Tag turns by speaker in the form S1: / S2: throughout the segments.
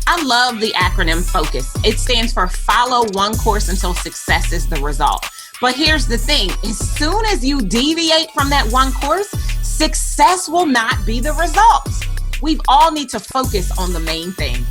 S1: I love the acronym FOCUS. It stands for Follow One Course Until Success is the Result. But here's the thing, as soon as you deviate from that one course, success will not be the result. We all need to focus on the main thing.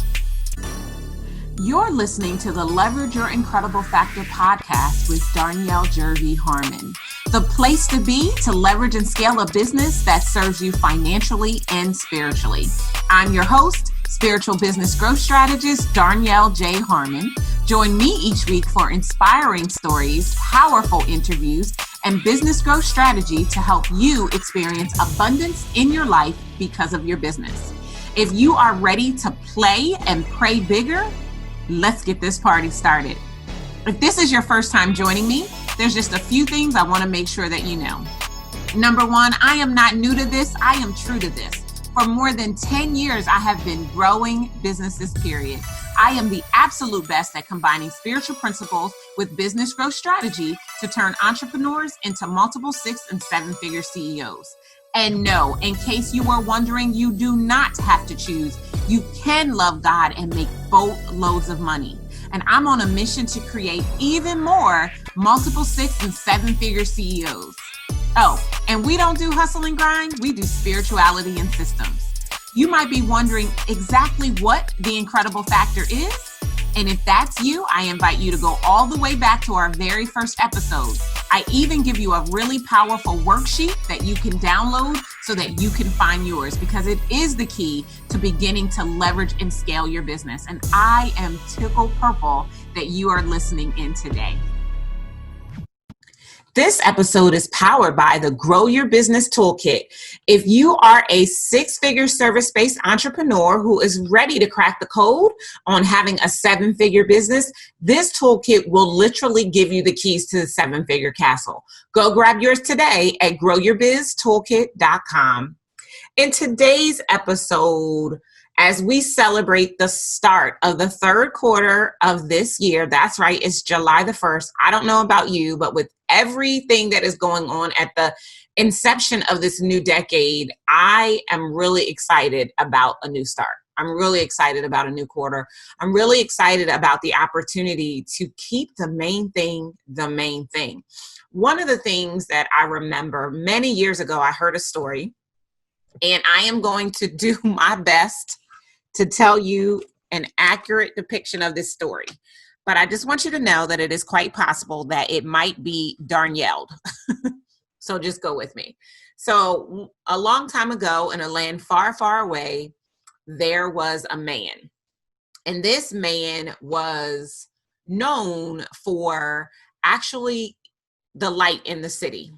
S1: You're listening to the Leverage Your Incredible Factor podcast with Darnyelle Jervey Harmon, the place to be to leverage and scale a business that serves you financially and spiritually. I'm your host, spiritual business growth strategist Darnyelle J. Harmon. Join me each week for inspiring stories, powerful interviews, and business growth strategy to help you experience abundance in your life because of your business. If you are ready to play and pray bigger, let's get this party started. If this is your first time joining me, there's just a few things I want to make sure that you know. Number one, I am not new to this. I am true to this. For more than 10 years, I have been growing businesses, period. I am the absolute best at combining spiritual principles with business growth strategy to turn entrepreneurs into multiple 6- and 7-figure CEOs. And no, in case you were wondering, you do not have to choose. You can love God and make boatloads of money. And I'm on a mission to create even more multiple 6- and 7-figure CEOs. Oh, and we don't do hustle and grind. We do spirituality and systems. You might be wondering exactly what the incredible factor is. And if that's you, I invite you to go all the way back to our very first episode. I even give you a really powerful worksheet that you can download so that you can find yours, because it is the key to beginning to leverage and scale your business. And I am tickled purple that you are listening in today. This episode is powered by the Grow Your Business Toolkit. If you are a 6-figure service-based entrepreneur who is ready to crack the code on having a 7-figure business, this toolkit will literally give you the keys to the 7-figure castle. Go grab yours today at growyourbiztoolkit.com. In today's episode, as we celebrate the start of the third quarter of this year, that's right, it's July the 1st. I don't know about you, but with everything that is going on at the inception of this new decade, I am really excited about a new start. I'm really excited about a new quarter. I'm really excited about the opportunity to keep the main thing the main thing. One of the things that I remember many years ago, I heard a story, and I am going to do my best to tell you an accurate depiction of this story. But I just want you to know that it is quite possible that it might be Darnyelle. So just go with me. So a long time ago in a land far, far away, there was a man. And this man was known for actually the light in the city.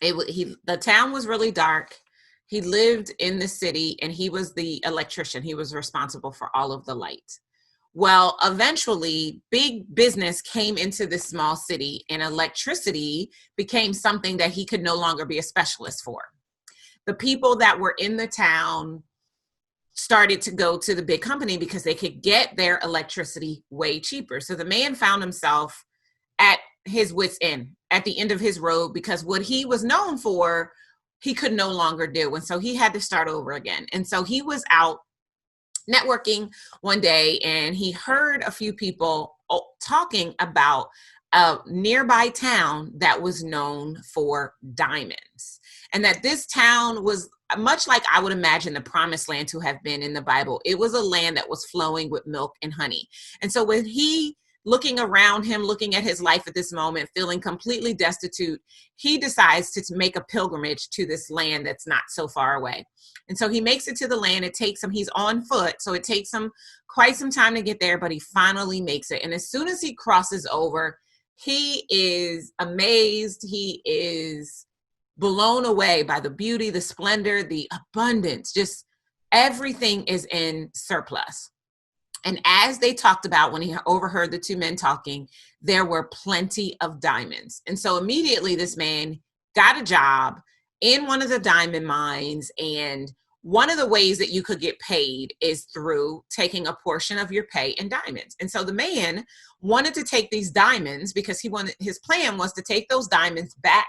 S1: The town was really dark. He lived in the city and he was the electrician. He was responsible for all of the light. Well, eventually, big business came into this small city and electricity became something that he could no longer be a specialist for. The people that were in the town started to go to the big company because they could get their electricity way cheaper. So the man found himself at his wit's end, at the end of his road, because what he was known for, he could no longer do. And so he had to start over again. And so he was out networking one day and he heard a few people talking about a nearby town that was known for diamonds. And that this town was much like I would imagine the promised land to have been in the Bible. It was a land that was flowing with milk and honey. And so when he looking around him, looking at his life at this moment, feeling completely destitute, he decides to make a pilgrimage to this land that's not so far away. And so he makes it to the land. It takes him, he's on foot, so it takes him quite some time to get there, but he finally makes it. And as soon as he crosses over, he is amazed. He is blown away by the beauty, the splendor, the abundance, just everything is in surplus. And as they talked about, when he overheard the two men talking, there were plenty of diamonds. And so immediately this man got a job in one of the diamond mines. And one of the ways that you could get paid is through taking a portion of your pay in diamonds. And so the man wanted to take these diamonds because his plan was to take those diamonds back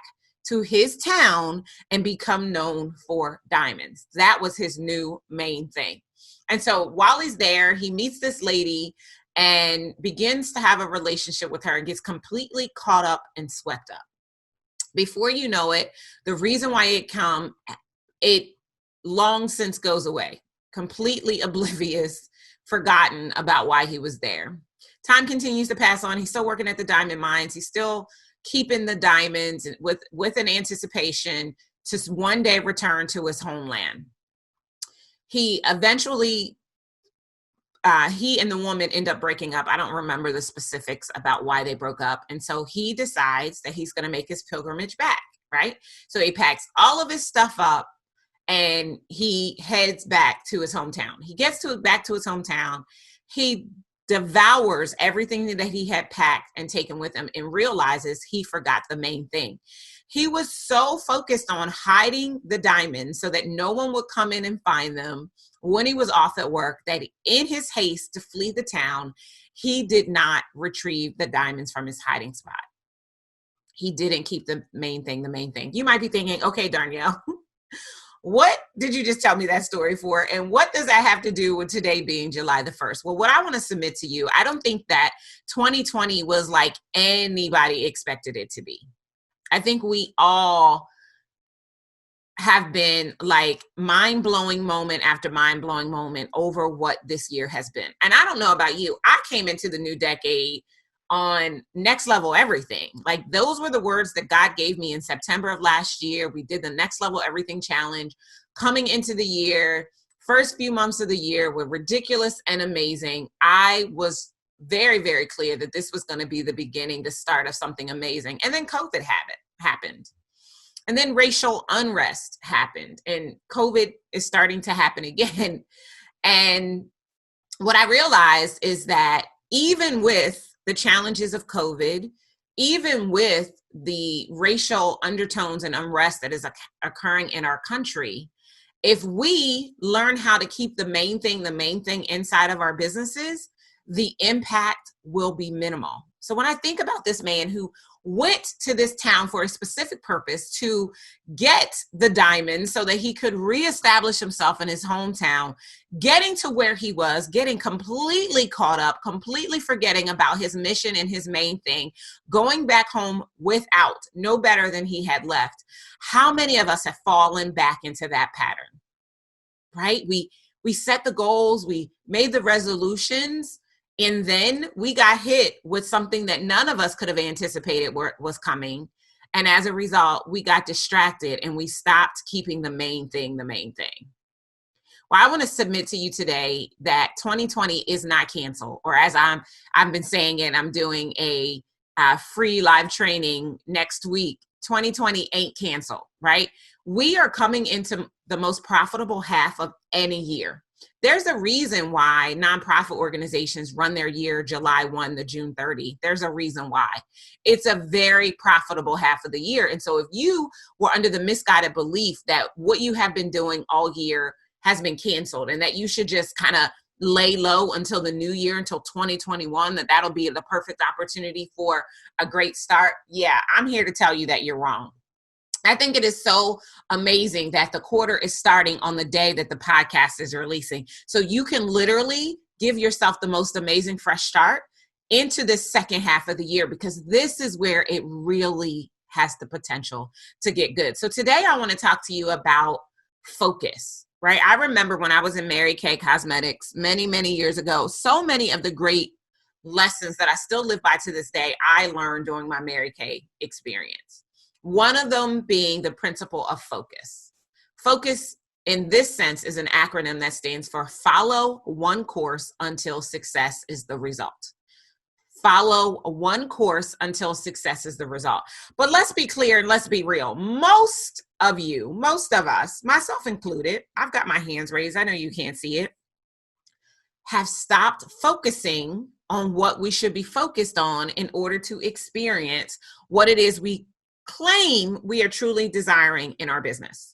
S1: to his town and become known for diamonds. That was his new main thing. And so while he's there, he meets this lady and begins to have a relationship with her and gets completely caught up and swept up. Before you know it, the reason why it long since goes away, completely oblivious, forgotten about why he was there. Time continues to pass on. He's still working at the diamond mines. He's still keeping the diamonds with an anticipation to one day return to his homeland. He eventually, he and the woman end up breaking up. I don't remember the specifics about why they broke up. And so he decides that he's going to make his pilgrimage back, right? So he packs all of his stuff up and he heads back to his hometown. He gets back to his hometown. He devours everything that he had packed and taken with him and realizes he forgot the main thing. He was so focused on hiding the diamonds so that no one would come in and find them when he was off at work that in his haste to flee the town, he did not retrieve the diamonds from his hiding spot. He didn't keep the main thing the main thing. You might be thinking, okay, Darnyelle, what did you just tell me that story for? And what does that have to do with today being July the 1st? Well, what I want to submit to you, I don't think that 2020 was like anybody expected it to be. I think we all have been like mind-blowing moment after mind-blowing moment over what this year has been. And I don't know about you. I came into the new decade on next level everything. Like those were the words that God gave me in September of last year. We did the next level everything challenge. Coming into the year, first few months of the year were ridiculous and amazing. I was very, very clear that this was going to be the beginning, the start of something amazing. And then COVID happened. And then racial unrest happened and COVID is starting to happen again. And what I realized is that even with the challenges of COVID, even with the racial undertones and unrest that is occurring in our country, if we learn how to keep the main thing inside of our businesses, the impact will be minimal. So when I think about this man who went to this town for a specific purpose to get the diamonds so that he could reestablish himself in his hometown, getting to where he was, getting completely caught up, completely forgetting about his mission and his main thing, going back home without, no better than he had left. How many of us have fallen back into that pattern, right? We set the goals, we made the resolutions, and then we got hit with something that none of us could have anticipated was coming. And as a result, we got distracted and we stopped keeping the main thing the main thing. Well, I want to submit to you today that 2020 is not canceled, or as I've been saying it, I'm doing a free live training next week. 2020 ain't canceled, right? We are coming into the most profitable half of any year. There's a reason why nonprofit organizations run their year July 1 to June 30. There's a reason why. It's a very profitable half of the year. And so if you were under the misguided belief that what you have been doing all year has been canceled and that you should just kind of lay low until the new year, until 2021, that'll be the perfect opportunity for a great start. Yeah, I'm here to tell you that you're wrong. I think it is so amazing that the quarter is starting on the day that the podcast is releasing. So you can literally give yourself the most amazing fresh start into this second half of the year, because this is where it really has the potential to get good. So today I want to talk to you about focus, right? I remember when I was in Mary Kay Cosmetics many, many years ago, so many of the great lessons that I still live by to this day, I learned during my Mary Kay experience. One of them being the principle of focus. Focus in this sense is an acronym that stands for follow one course until success is the result. Follow one course until success is the result. But let's be clear and let's be real. Most of us, myself included, I've got my hands raised, I know you can't see it, have stopped focusing on what we should be focused on in order to experience what it is we claim we are truly desiring in our business.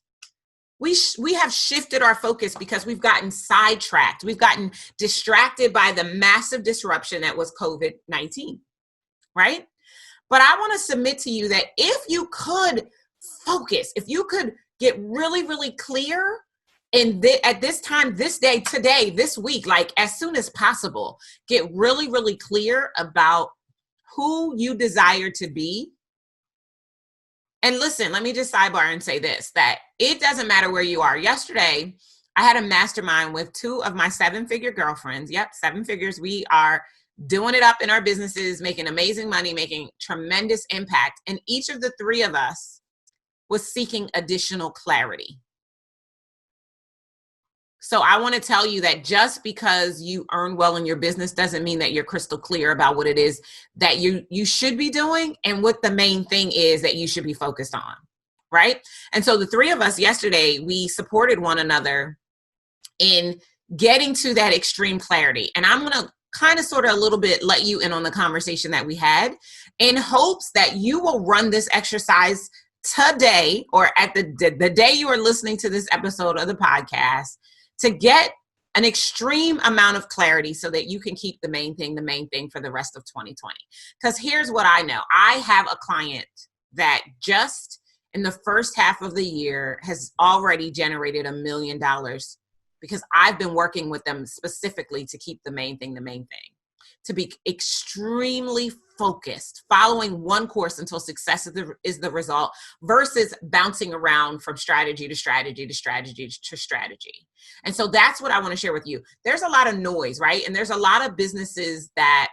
S1: We have shifted our focus because we've gotten sidetracked. We've gotten distracted by the massive disruption that was COVID-19, right? But I want to submit to you that if you could focus, if you could get really, really clear And at this time, this day, today, this week, like as soon as possible, get really, really clear about who you desire to be. And listen, let me just sidebar and say this, that it doesn't matter where you are. Yesterday, I had a mastermind with 2 of my 7-figure girlfriends. Yep, 7 figures. We are doing it up in our businesses, making amazing money, making tremendous impact. And each of the 3 of us was seeking additional clarity. So I want to tell you that just because you earn well in your business doesn't mean that you're crystal clear about what it is that you should be doing and what the main thing is that you should be focused on, right? And so the 3 of us yesterday, we supported one another in getting to that extreme clarity. And I'm going to kind of sort of a little bit let you in on the conversation that we had in hopes that you will run this exercise today or at the day you are listening to this episode of the podcast to get an extreme amount of clarity so that you can keep the main thing for the rest of 2020. Because here's what I know. I have a client that just in the first half of the year has already generated $1 million because I've been working with them specifically to keep the main thing, to be extremely focused, following one course until success is the result versus bouncing around from strategy to strategy to strategy to strategy. And so that's what I want to share with you. There's a lot of noise, right? And there's a lot of businesses that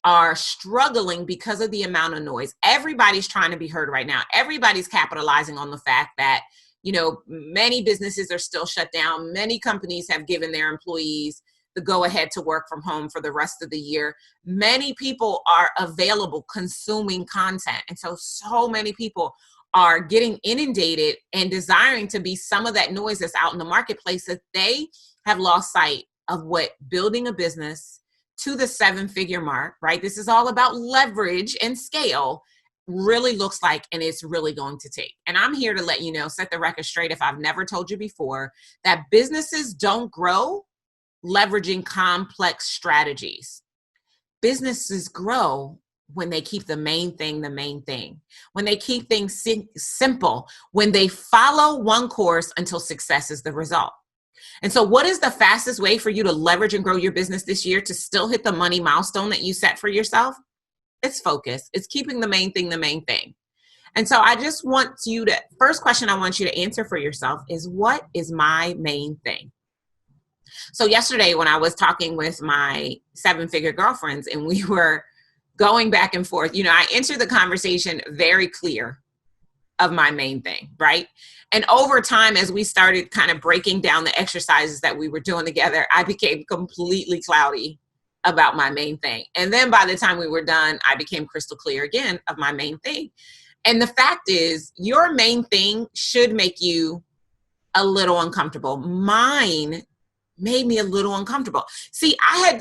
S1: are struggling because of the amount of noise. Everybody's trying to be heard right now. Everybody's capitalizing on the fact that, you know, many businesses are still shut down. Many companies have given their employees the go ahead to work from home for the rest of the year. Many people are available consuming content. And so many people are getting inundated and desiring to be some of that noise that's out in the marketplace that they have lost sight of what building a business to the 7-figure mark, right? This is all about leverage and scale really looks like, and it's really going to take. And I'm here to let you know, set the record straight if I've never told you before, that businesses don't grow leveraging complex strategies. Businesses grow when they keep the main thing, when they keep things simple, when they follow one course until success is the result. And so what is the fastest way for you to leverage and grow your business this year to still hit the money milestone that you set for yourself? It's focus. It's keeping the main thing. And so I just want you to, first question I want you to answer for yourself is, what is my main thing? So yesterday when I was talking with my 7-figure girlfriends and we were going back and forth, you know, I entered the conversation very clear of my main thing, right? And over time, as we started kind of breaking down the exercises that we were doing together, I became completely cloudy about my main thing. And then by the time we were done, I became crystal clear again of my main thing. And the fact is, your main thing should make you a little uncomfortable. Mine made me a little uncomfortable. See,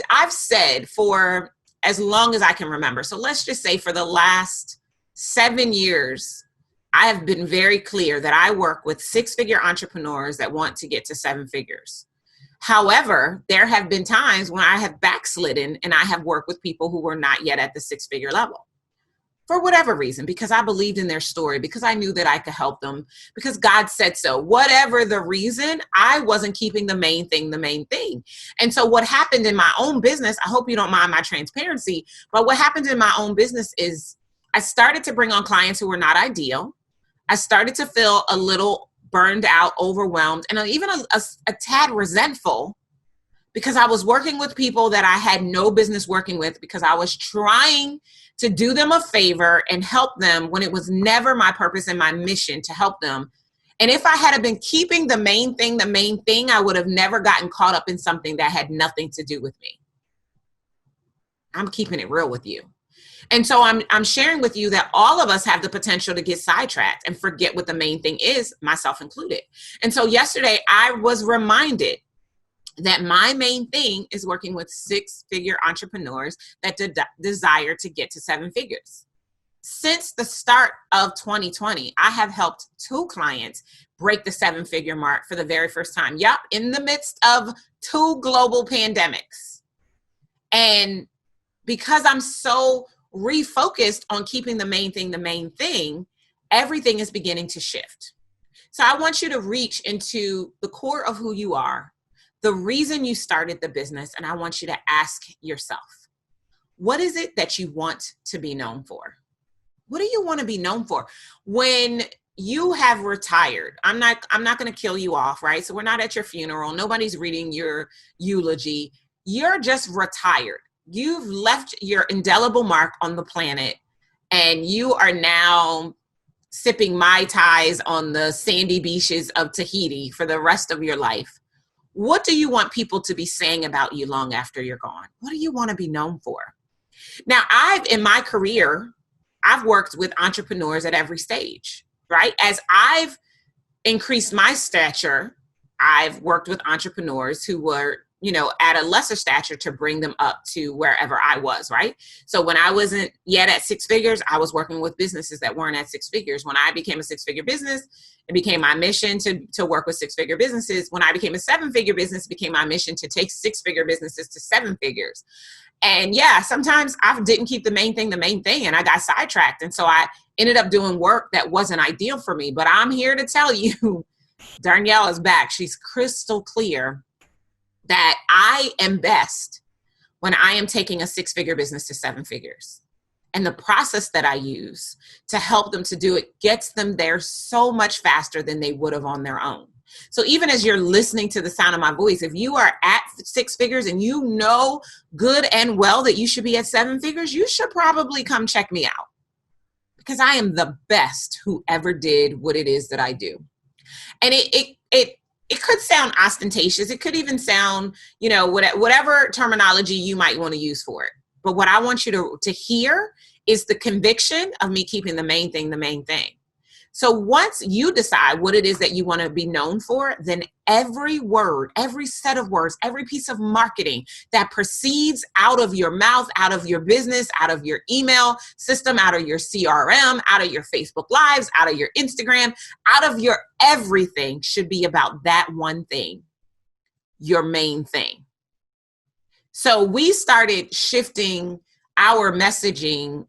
S1: I've said for as long as I can remember, so let's just say for the last 7 years, I have been very clear that I work with 6-figure entrepreneurs that want to get to 7 figures. However, there have been times when I have backslidden and I have worked with people who were not yet at the 6-figure level. For whatever reason, because I believed in their story, because I knew that I could help them, because God said so. Whatever the reason, I wasn't keeping the main thing. And so what happened in my own business, I hope you don't mind my transparency, but what happened in my own business is I started to bring on clients who were not ideal. I started to feel a little burned out, overwhelmed, and even a tad resentful because I was working with people that I had no business working with because I was trying to do them a favor and help them when it was never my purpose and my mission to help them. And if I had been keeping the main thing, I would have never gotten caught up in something that had nothing to do with me. I'm keeping it real with you. And so I'm sharing with you that all of us have the potential to get sidetracked and forget what the main thing is, myself included. And so yesterday I was reminded that my main thing is working with 6-figure entrepreneurs that desire to get to 7 figures. Since the start of 2020, I have helped 2 clients break the 7-figure mark for the very first time. Yep, in the midst of 2 global pandemics. And because I'm so refocused on keeping the main thing, everything is beginning to shift. So I want you to reach into the core of who you are, the reason you started the business, and I want you to ask yourself, what is it that you want to be known for? What do you want to be known for? When you have retired, I'm not going to kill you off, right? So we're not at your funeral. Nobody's reading your eulogy. You're just retired. You've left your indelible mark on the planet, and you are now sipping Mai Tais on the sandy beaches of Tahiti for the rest of your life. What do you want people to be saying about you long after you're gone? What do you want to be known for? Now, in my career, I've worked with entrepreneurs at every stage, right? As I've increased my stature, I've worked with entrepreneurs who were, at a lesser stature to bring them up to wherever I was, right? So when I wasn't yet at six figures, I was working with businesses that weren't at six figures. When I became a six-figure business, it became my mission to work with six-figure businesses. When I became a seven-figure business, it became my mission to take six-figure businesses to seven figures. And yeah, sometimes I didn't keep the main thing, and I got sidetracked. And so I ended up doing work that wasn't ideal for me. But I'm here to tell you, Darnyelle is back. She's crystal clear that I am best when I am taking a six-figure business to seven figures. And the process that I use to help them to do it gets them there so much faster than they would have on their own. So even as you're listening to the sound of my voice, if you are at six figures and you know good and well that you should be at seven figures, you should probably come check me out, because I am the best who ever did what it is that I do. And it could sound ostentatious. It could even sound, whatever terminology you might want to use for it. But what I want you to hear is the conviction of me keeping the main thing the main thing. So once you decide what it is that you want to be known for, then every word, every set of words, every piece of marketing that proceeds out of your mouth, out of your business, out of your email system, out of your CRM, out of your Facebook Lives, out of your Instagram, out of your everything should be about that one thing, your main thing. So we started shifting our messaging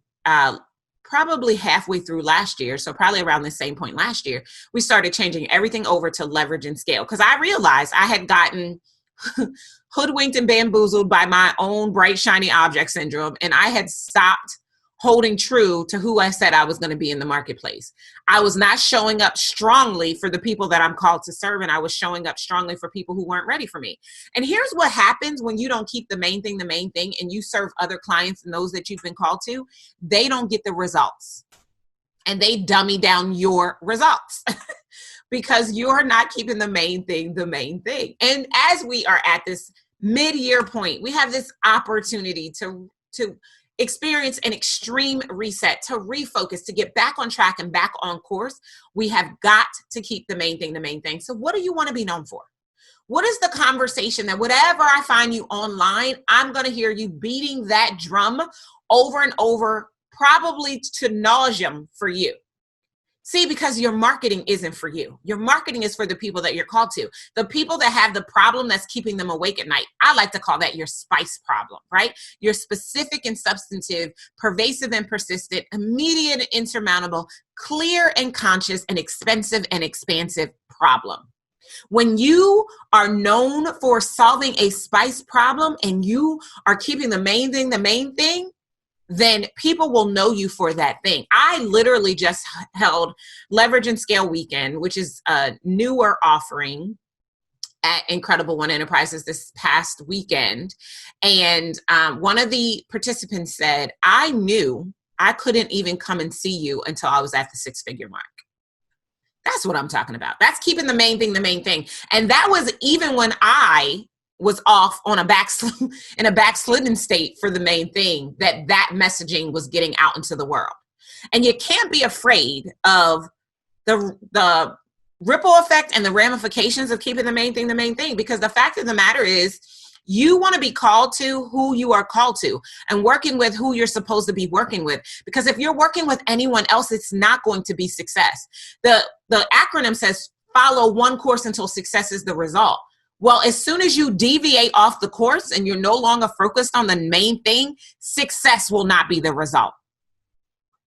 S1: probably halfway through last year. So probably around the same point last year, we started changing everything over to leverage and scale, because I realized I had gotten hoodwinked and bamboozled by my own bright, shiny object syndrome. And I had stopped holding true to who I said I was going to be in the marketplace. I was not showing up strongly for the people that I'm called to serve, and I was showing up strongly for people who weren't ready for me. And here's what happens when you don't keep the main thing, and you serve other clients and those that you've been called to. They don't get the results, and they dummy down your results because you're not keeping the main thing the main thing. And as we are at this mid-year point, we have this opportunity to experience an extreme reset, to refocus, to get back on track and back on course. We have got to keep the main thing the main thing. So what do you want to be known for? What is the conversation that whatever I find you online, I'm going to hear you beating that drum over and over, probably to nauseam for you? See, because your marketing isn't for you. Your marketing is for the people that you're called to, the people that have the problem that's keeping them awake at night. I like to call that your spice problem, right? Your specific and substantive, pervasive and persistent, immediate and insurmountable, clear and conscious, and expensive and expansive problem. When you are known for solving a spice problem and you are keeping the main thing, then people will know you for that thing. I literally just held Leverage and Scale Weekend, which is a newer offering at Incredible One Enterprises this past weekend. And one of the participants said, I knew I couldn't even come and see you until I was at the six-figure mark. That's what I'm talking about. That's keeping the main thing the main thing. And that was even when I was off on in a backslidden state for the main thing, that messaging was getting out into the world. And you can't be afraid of the ripple effect and the ramifications of keeping the main thing, because the fact of the matter is you want to be called to who you are called to and working with who you're supposed to be working with. Because if you're working with anyone else, it's not going to be success. The acronym says follow one course until success is the result. Well, as soon as you deviate off the course and you're no longer focused on the main thing, success will not be the result.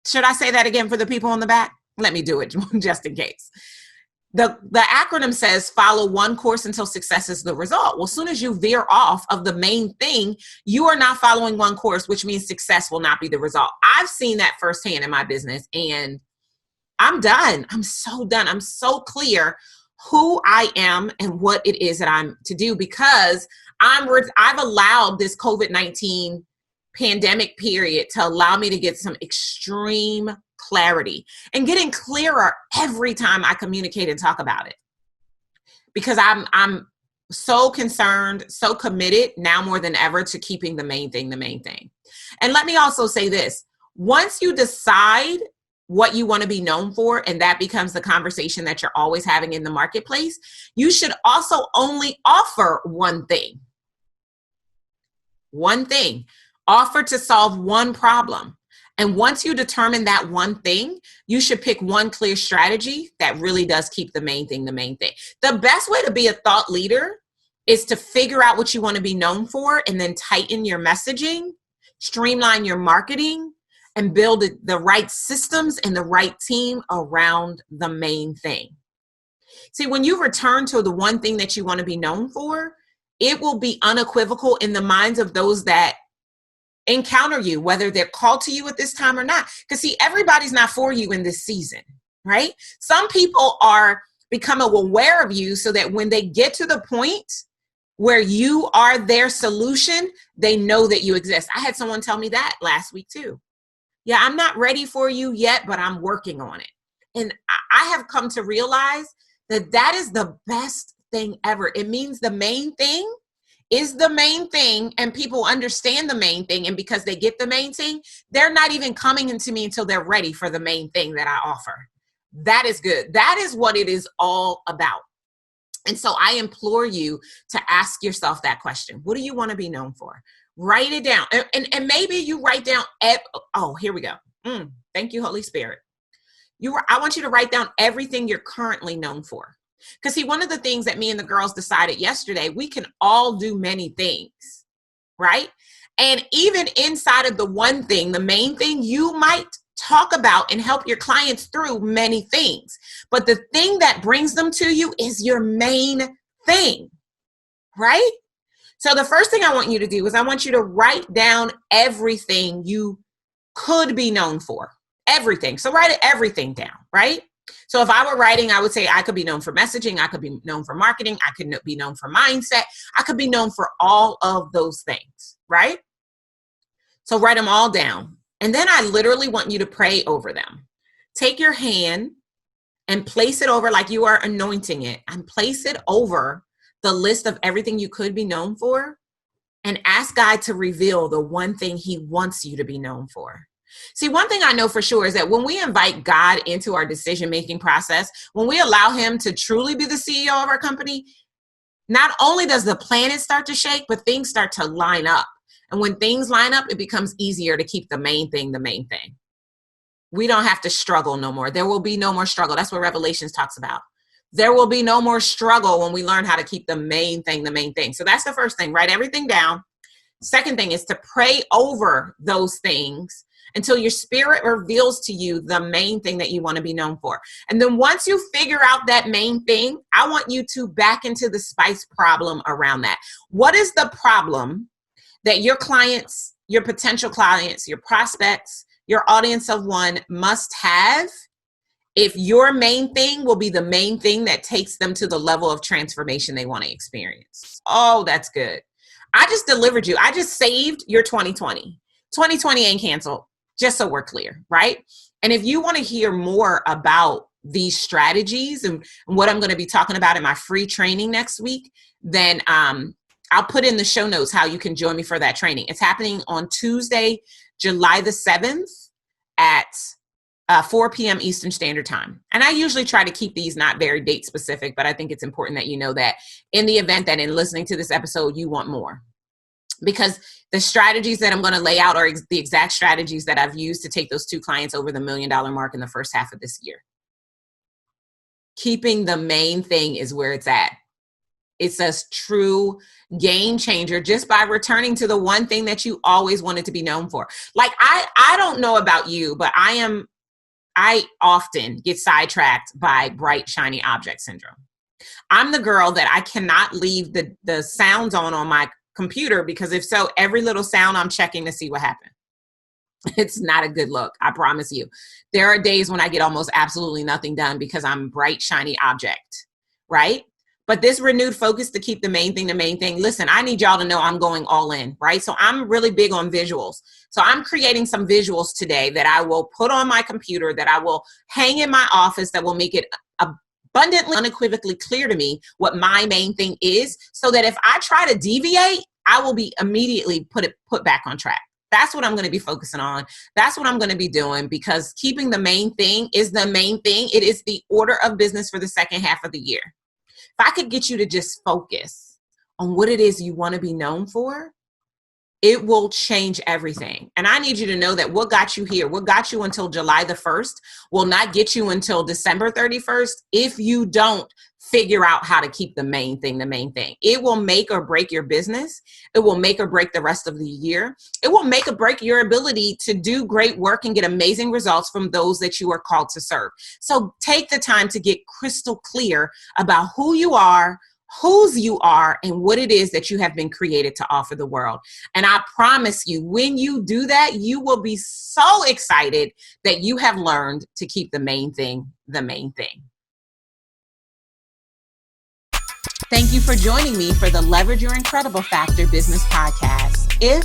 S1: Should I say that again for the people in the back? Let me do it just in case. the acronym says follow one course until success is the result. Well, as soon as you veer off of the main thing, you are not following one course, which means success will not be the result. I've seen that firsthand in my business, and I'm done. I'm so done. I'm so clear who I am and what it is that I'm to do, because I've allowed this COVID-19 pandemic period to allow me to get some extreme clarity, and getting clearer every time I communicate and talk about it, because I'm so concerned, so committed now more than ever to keeping the main thing. And let me also say this: once you decide what you want to be known for, and that becomes the conversation that you're always having in the marketplace, you should also only offer one thing. Offer to solve one problem. And once you determine that one thing, you should pick one clear strategy that really does keep the main thing. The best way to be a thought leader is to figure out what you want to be known for, and then tighten your messaging, streamline your marketing, and build the right systems and the right team around the main thing. See, when you return to the one thing that you want to be known for, it will be unequivocal in the minds of those that encounter you, whether they're called to you at this time or not. Because see, everybody's not for you in this season, right? Some people are becoming aware of you so that when they get to the point where you are their solution, they know that you exist. I had someone tell me that last week too. Yeah, I'm not ready for you yet, but I'm working on it. And I have come to realize that that is the best thing ever. It means the main thing is the main thing, and people understand the main thing. And because they get the main thing, they're not even coming into me until they're ready for the main thing that I offer. That is good. That is what it is all about. And so I implore you to ask yourself that question. What do you want to be known for? Write it down. And maybe you write down, here we go. Thank you, Holy Spirit. I want you to write down everything you're currently known for. Because see, one of the things that me and the girls decided yesterday, we can all do many things, right? And even inside of the one thing, the main thing, you might talk about and help your clients through many things. But the thing that brings them to you is your main thing, right? So the first thing I want you to do is I want you to write down everything you could be known for. Everything. So write everything down, right? So if I were writing, I would say I could be known for messaging. I could be known for marketing. I could be known for mindset. I could be known for all of those things, right? So write them all down. And then I literally want you to pray over them. Take your hand and place it over like you are anointing it, and place it over the list of everything you could be known for, and ask God to reveal the one thing he wants you to be known for. See, one thing I know for sure is that when we invite God into our decision-making process, when we allow him to truly be the CEO of our company, not only does the planet start to shake, but things start to line up. And when things line up, it becomes easier to keep the main thing. We don't have to struggle no more. There will be no more struggle. That's what Revelations talks about. There will be no more struggle when we learn how to keep the main thing. So that's the first thing. Write everything down. Second thing is to pray over those things until your spirit reveals to you the main thing that you want to be known for. And then once you figure out that main thing, I want you to back into the spice problem around that. What is the problem that your clients, your potential clients, your prospects, your audience of one must have if your main thing will be the main thing that takes them to the level of transformation they want to experience? Oh, that's good. I just delivered you. I just saved your 2020. 2020 ain't canceled, just so we're clear, right? And if you want to hear more about these strategies and what I'm going to be talking about in my free training next week, then I'll put in the show notes how you can join me for that training. It's happening on Tuesday, July the 7th at 4 p.m. Eastern Standard Time. And I usually try to keep these not very date specific, but I think it's important that you know that in the event that in listening to this episode, you want more. Because the strategies that I'm going to lay out are the exact strategies that I've used to take those 2 clients over the $1 million mark in the first half of this year. Keeping the main thing is where it's at. It's a true game changer just by returning to the one thing that you always wanted to be known for. Like, I don't know about you, but I am I often get sidetracked by bright, shiny object syndrome. I'm the girl that I cannot leave the sounds on my computer, because if so, every little sound I'm checking to see what happened. It's not a good look, I promise you. There are days when I get almost absolutely nothing done because I'm bright, shiny object, right? But this renewed focus to keep the main thing. Listen, I need y'all to know I'm going all in, right? So I'm really big on visuals. So I'm creating some visuals today that I will put on my computer, that I will hang in my office, that will make it abundantly, unequivocally clear to me what my main thing is, so that if I try to deviate, I will be immediately put back on track. That's what I'm going to be focusing on. That's what I'm going to be doing, because keeping the main thing is the main thing. It is the order of business for the second half of the year. If I could get you to just focus on what it is you want to be known for, it will change everything. And I need you to know that what got you here, what got you until July the 1st, will not get you until December 31st if you don't figure out how to keep the main thing the main thing. It will make or break your business. It will make or break the rest of the year. It will make or break your ability to do great work and get amazing results from those that you are called to serve. So take the time to get crystal clear about who you are, whose you are, and what it is that you have been created to offer the world. And I promise you, when you do that, you will be so excited that you have learned to keep the main thing the main thing. Thank you for joining me for the Leverage Your Incredible Factor Business Podcast. If,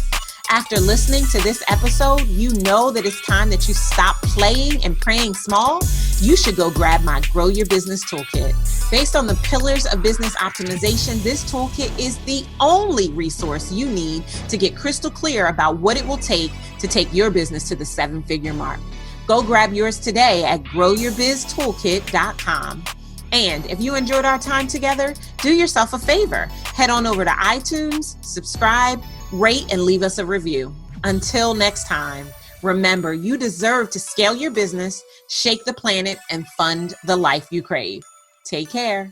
S1: after listening to this episode, you know that it's time that you stop playing and praying small, you should go grab my Grow Your Business Toolkit. Based on the pillars of business optimization, this toolkit is the only resource you need to get crystal clear about what it will take to take your business to the 7-figure mark. Go grab yours today at growyourbiztoolkit.com. And if you enjoyed our time together, do yourself a favor. Head on over to iTunes, subscribe, rate, and leave us a review. Until next time, remember, you deserve to scale your business, shake the planet, and fund the life you crave. Take care.